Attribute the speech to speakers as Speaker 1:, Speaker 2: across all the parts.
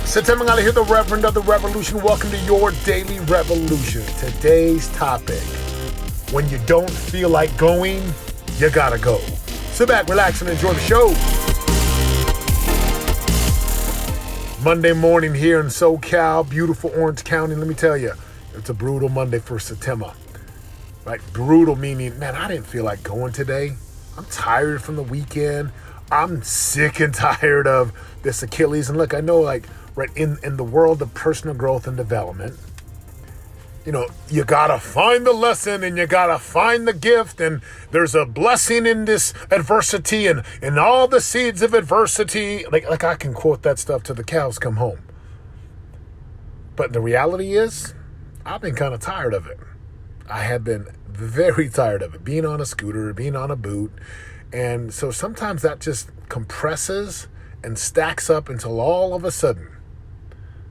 Speaker 1: Satemangala here, the Reverend of the Revolution. Welcome to your Daily Revolution. Today's topic: when you don't feel like going, you gotta go. Sit back, relax, and enjoy the show. Monday morning here in SoCal, beautiful Orange County. Let me tell you, it's a brutal Monday for September. Right? Brutal meaning, man, I didn't feel like going today. I'm tired from the weekend. I'm sick and tired of this Achilles. And look, I know, like, right in the world of personal growth and development, you know, you gotta find the lesson and you gotta find the gift, and there's a blessing in this adversity and all the seeds of adversity. Like I can quote that stuff till the cows come home. But the reality is, I've been kind of tired of it. I have been very tired of it, being on a scooter, being on a boot. And so sometimes that just compresses and stacks up until all of a sudden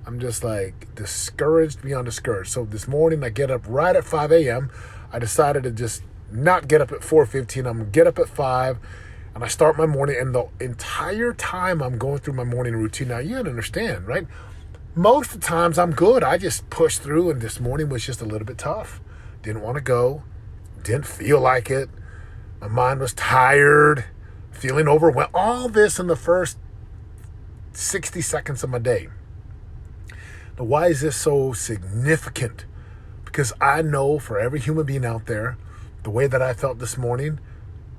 Speaker 1: I'm just like discouraged beyond discouraged. So this morning I get up right at 5 a.m. I decided to just not get up at 4:15. I'm going to get up at 5 and I start my morning. And the entire time I'm going through my morning routine. Now you gotta understand, right? Most of the times I'm good. I just push through, and this morning was just a little bit tough. Didn't want to go. Didn't feel like it. My mind was tired, feeling overwhelmed. All this in the first 60 seconds of my day. Now, why is this so significant? Because I know for every human being out there, the way that I felt this morning,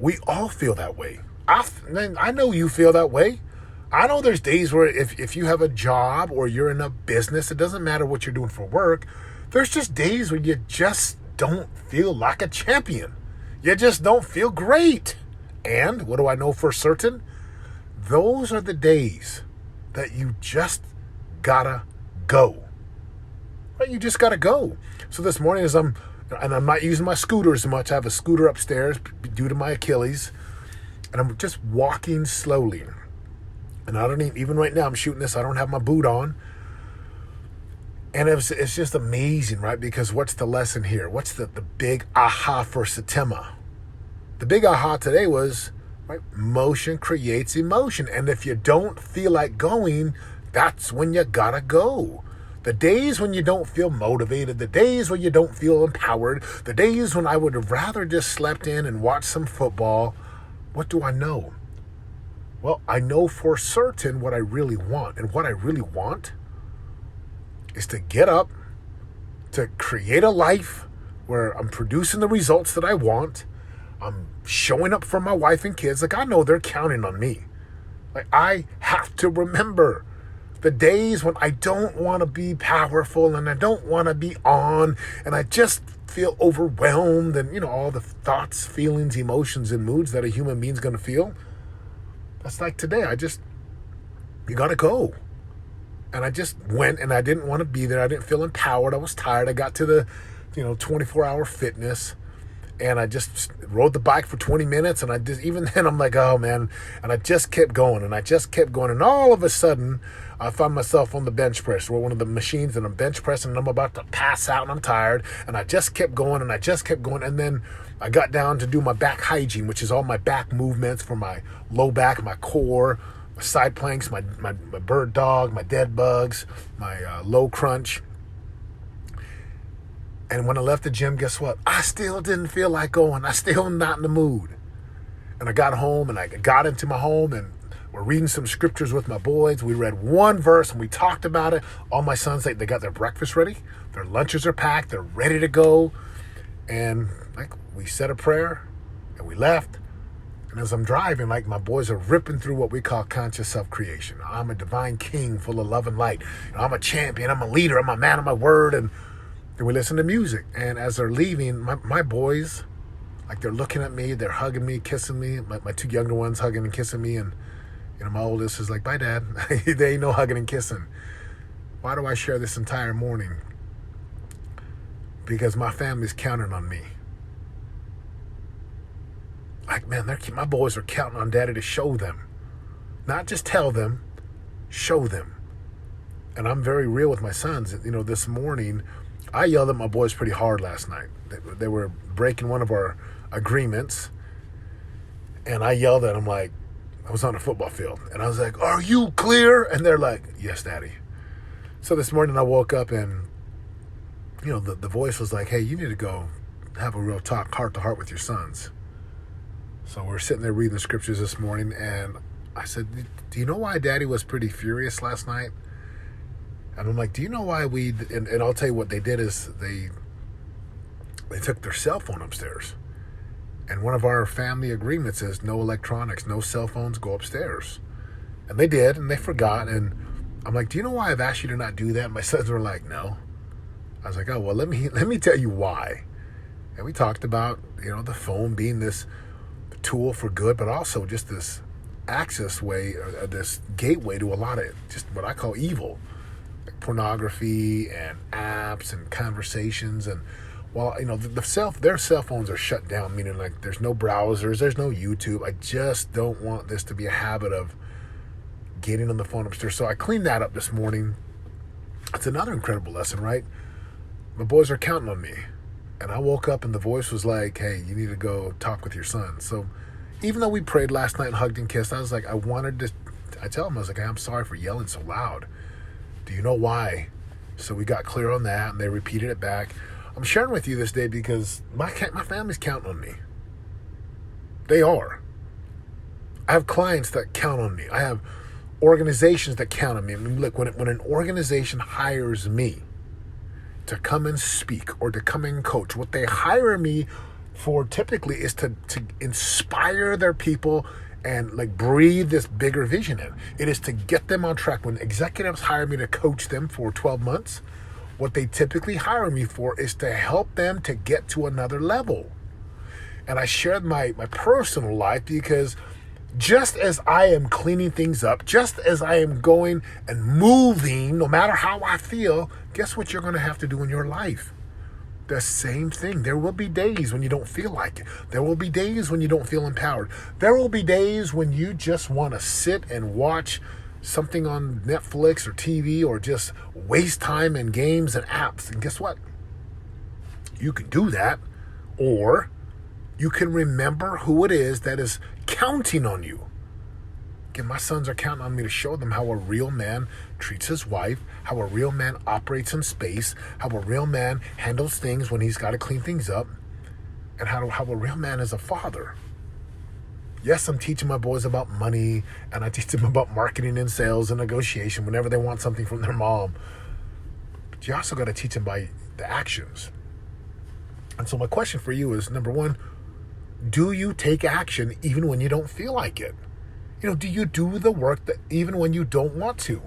Speaker 1: we all feel that way. I know you feel that way. I know there's days where if you have a job or you're in a business, it doesn't matter what you're doing for work. There's just days where you just don't feel like a champion. You just don't feel great. And what do I know for certain? Those are the days that you just gotta go. Right? You just gotta go. So this morning I'm not using my scooter as much. I have a scooter upstairs due to my Achilles. And I'm just walking slowly. And I don't even right now I'm shooting this, I don't have my boot on. And it's just amazing, right? Because what's the lesson here? What's the big aha for Satema? The big aha today was, right, motion creates emotion. And if you don't feel like going, that's when you gotta go. The days when you don't feel motivated, the days when you don't feel empowered, the days when I would have rather just slept in and watched some football, what do I know? Well, I know for certain what I really want. And what I really want is to get up, to create a life where I'm producing the results that I want. I'm showing up for my wife and kids. Like, I know they're counting on me. Like, I have to remember the days when I don't want to be powerful and I don't want to be on and I just feel overwhelmed and, you know, all the thoughts, feelings, emotions, and moods that a human being's going to feel. That's like today. You got to go. And I just went, and I didn't want to be there. I didn't feel empowered. I was tired. I got to the, 24-hour fitness, and I just rode the bike for 20 minutes. And even then, I'm like, oh man. And I just kept going, and I just kept going. And all of a sudden, I found myself on the bench press, or one of the machines, and I'm bench pressing, and I'm about to pass out, and I'm tired. And I just kept going, and I just kept going. And then I got down to do my back hygiene, which is all my back movements for my low back, my core, my side planks, my bird dog, my dead bugs, my low crunch. And when I left the gym, guess what? I still didn't feel like going. I still not in the mood. And I got home, and I got into my home, and we're reading some scriptures with my boys. We read one verse, and we talked about it. All my sons, they got their breakfast ready. Their lunches are packed. They're ready to go. And we said a prayer, and we left. And as I'm driving, my boys are ripping through what we call conscious self-creation. I'm a divine king full of love and light. I'm a champion. I'm a leader. I'm a man of my word. And then we listen to music. And as they're leaving, my boys, they're looking at me. They're hugging me, kissing me. My two younger ones hugging and kissing me. And my oldest is like, bye, Dad. They ain't no hugging and kissing. Why do I share this entire morning? Because my family's counting on me. My boys are counting on Daddy to show them. Not just tell them, show them. And I'm very real with my sons. This morning, I yelled at my boys pretty hard last night. They were breaking one of our agreements. And I yelled at them I was on a football field. And I was like, are you clear? And they're like, yes, Daddy. So this morning I woke up and, the voice was like, hey, you need to go have a real talk, heart to heart with your sons. So we're sitting there reading the scriptures this morning, and I said, do you know why Daddy was pretty furious last night? And I'm like, do you know why and I'll tell you what they did is they took their cell phone upstairs. And one of our family agreements is no electronics, no cell phones, go upstairs. And they did, and they forgot. And I'm like, do you know why I've asked you to not do that? My sons were like, no. I was like, oh, well, let me tell you why. And we talked about, the phone being this tool for good, but also just this access way, or this gateway to a lot of just what I call evil, like pornography and apps and conversations. And while, their cell phones are shut down, meaning like there's no browsers, there's no YouTube. I just don't want this to be a habit of getting on the phone upstairs. So I cleaned that up this morning. It's another incredible lesson, right? My boys are counting on me. And I woke up and the voice was like, hey, you need to go talk with your son. So even though we prayed last night and hugged and kissed, I was like, I tell him, I was like, hey, I'm sorry for yelling so loud. Do you know why? So we got clear on that, and they repeated it back. I'm sharing with you this day because my family's counting on me. They are. I have clients that count on me. I have organizations that count on me. I mean, look, when an organization hires me to come and speak or to come and coach, what they hire me for typically is to inspire their people and like breathe this bigger vision in. It is to get them on track. When executives hire me to coach them for 12 months, what they typically hire me for is to help them to get to another level. And I shared my personal life because just as I am cleaning things up, just as I am going and moving, no matter how I feel, guess what you're going to have to do in your life? The same thing. There will be days when you don't feel like it. There will be days when you don't feel empowered. There will be days when you just want to sit and watch something on Netflix or TV or just waste time in games and apps. And guess what? You can do that, or you can remember who it is that is counting on you. Again, my sons are counting on me to show them how a real man treats his wife, how a real man operates in space, how a real man handles things when he's got to clean things up, and how a real man is a father. Yes, I'm teaching my boys about money, and I teach them about marketing and sales and negotiation whenever they want something from their mom. But you also got to teach them by the actions. And so my question for you is, number one, do you take action even when you don't feel like it? Do you do the work that even when you don't want to?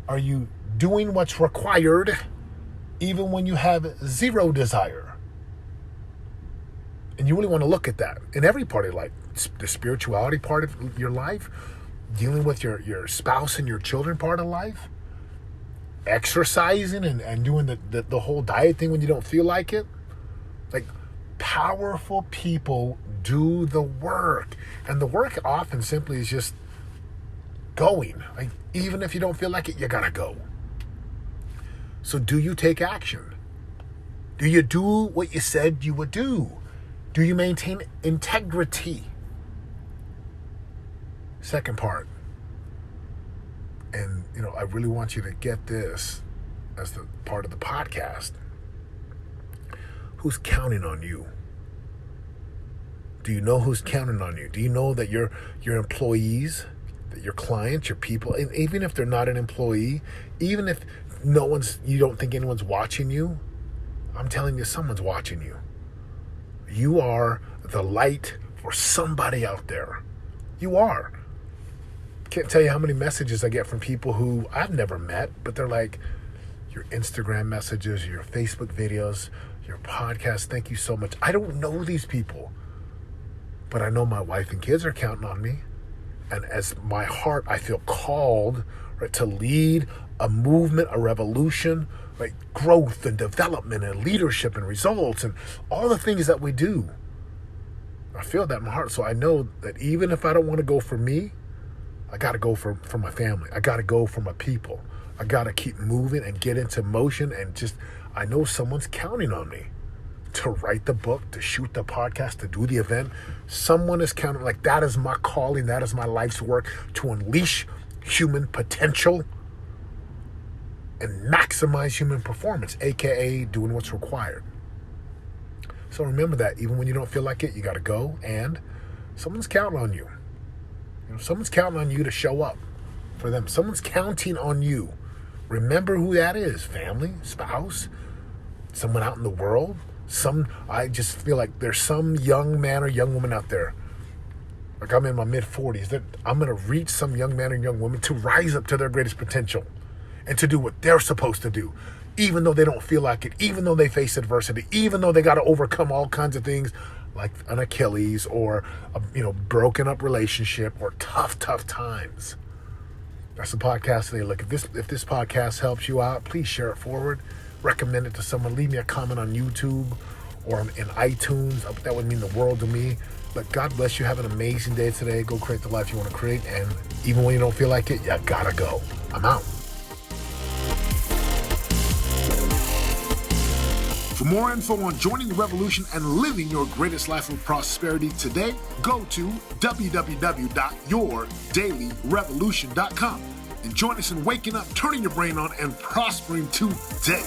Speaker 1: Are you doing what's required even when you have zero desire? And you really want to look at that in every part of your life. The spirituality part of your life, dealing with your spouse and your children part of life, exercising and doing the whole diet thing when you don't feel like it. Like, powerful people do the work. And the work often simply is just going. Like, even if you don't feel like it, you gotta go. So do you take action? Do you do what you said you would do? Do you maintain integrity? Second part. And, I really want you to get this as the part of the podcast. Who's counting on you? Do you know who's counting on you? Do you know that your employees, that your clients, your people, and even if they're not an employee, even if you don't think anyone's watching you, I'm telling you, someone's watching you. You are the light for somebody out there. You are. Can't tell you how many messages I get from people who I've never met, but they're like, your Instagram messages, your Facebook videos, your podcast, thank you so much. I don't know these people, but I know my wife and kids are counting on me. And as my heart, I feel called, right, to lead a movement, a revolution, right, growth and development and leadership and results and all the things that we do. I feel that in my heart. So I know that even if I don't want to go for me, I got to go for my family. I got to go for my people. I got to keep moving and get into motion, and just, I know someone's counting on me to write the book, to shoot the podcast, to do the event. Someone is counting. Like, that is my calling. That is my life's work, to unleash human potential. and maximize human performance, aka doing what's required. So remember that even when you don't feel like it, you got to go, and someone's counting on you. Someone's counting on you to show up for them. Someone's counting on you. Remember who that is: family, spouse, someone out in the world. I just feel like there's some young man or young woman out there. Like, I'm in my mid-40s, that I'm going to reach some young man or young woman to rise up to their greatest potential and to do what they're supposed to do, even though they don't feel like it, even though they face adversity, even though they got to overcome all kinds of things like an Achilles or a broken up relationship or tough times. That's the podcast today. Look, if this podcast helps you out, please share it forward. Recommend it to someone. Leave me a comment on YouTube or in iTunes. That would mean the world to me. But God bless you. Have an amazing day today. Go create the life you want to create. And even when you don't feel like it, you gotta go. I'm out. For more info on joining the revolution and living your greatest life of prosperity today, go to www.yourdailyrevolution.com and join us in waking up, turning your brain on, and prospering today.